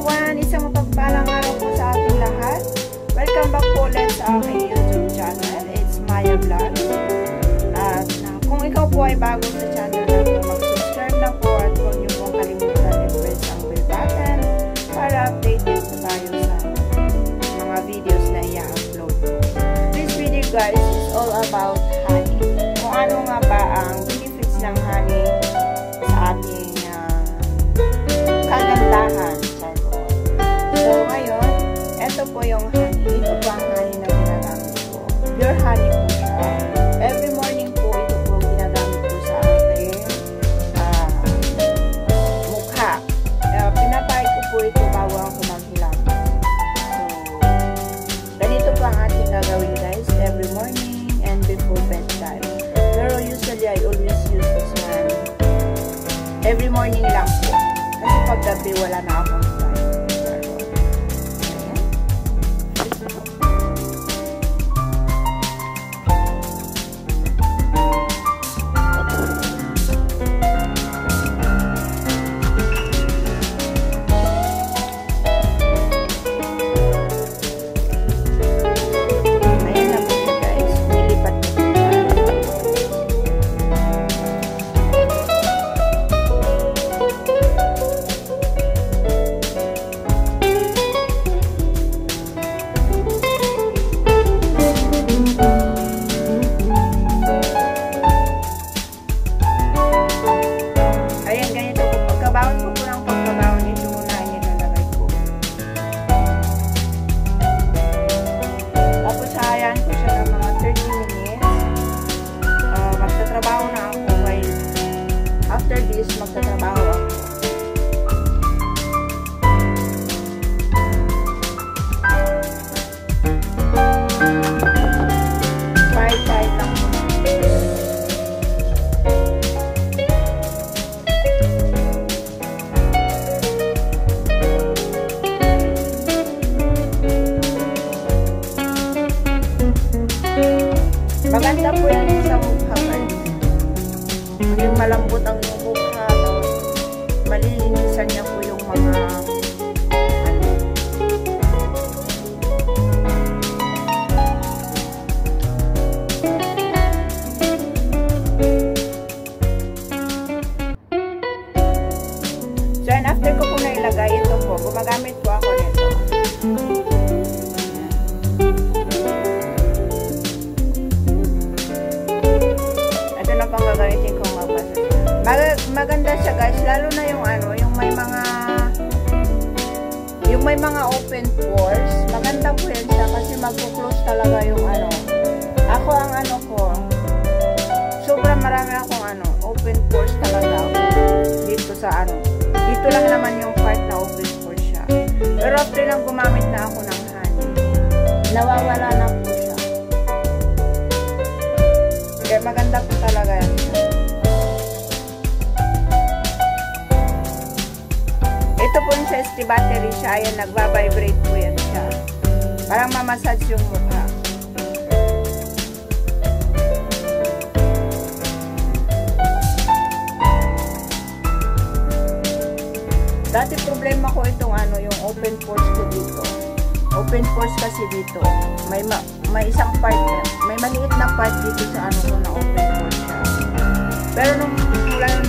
everyone! Isang mapagpalang araw po sa ating lahat. Welcome back po ulit sa aking YouTube channel. It's Maya Vlogs. At kung ikaw po ay bago sa channel na po, mag-subscribe na po at huwag niyo pong kalimutan i-press ang bell button para updated po tayo sa mga videos na i-upload po. This video guys is all about honey. Kung ano nga ba ang benefits ng honey sa ating kagandahan. So, ngayon, ito po yung honey. Ito po ang honey na ginagamit ko. Pure honey po siya. Every morning po, ito po ginagamit ko sa aking mukha. Pinatay ko po ito bago ako maghilang. So, ganito po ang ating gagawin guys. Every morning and before bedtime. Pero usually, I always use this one. Every morning lang po. Kasi paggabi, wala na akong time. After this, magtatrabaho ako. Side lang po. Maganda po yan sa mukha guys. Yung malambot ang mukha, malilinisan niya po yung mga So, and after ko po na ilagay ito po, gumagamit po ako nito. Ito na pang gagamitin ko maganda siya guys, lalo na yung yung may mga open pores. Maganda po yan siya kasi magpo-close talaga yung Ako ang ko, sobrang marami akong open pores talaga dito sa Dito lang naman yung part na open pores siya. Pero after lang gumamit na ako ng honey, nawawala na po siya. Kaya maganda po talaga yan siya. Ito po yung sa battery siya. Ayan, nagbabibrate po yan siya. Parang mamassage yung mukha. Dati problema ko itong yung open pores ko dito. Open pores kasi dito. May isang part, may maliit na part dito sa ko na open pores siya. Pero nung mula nung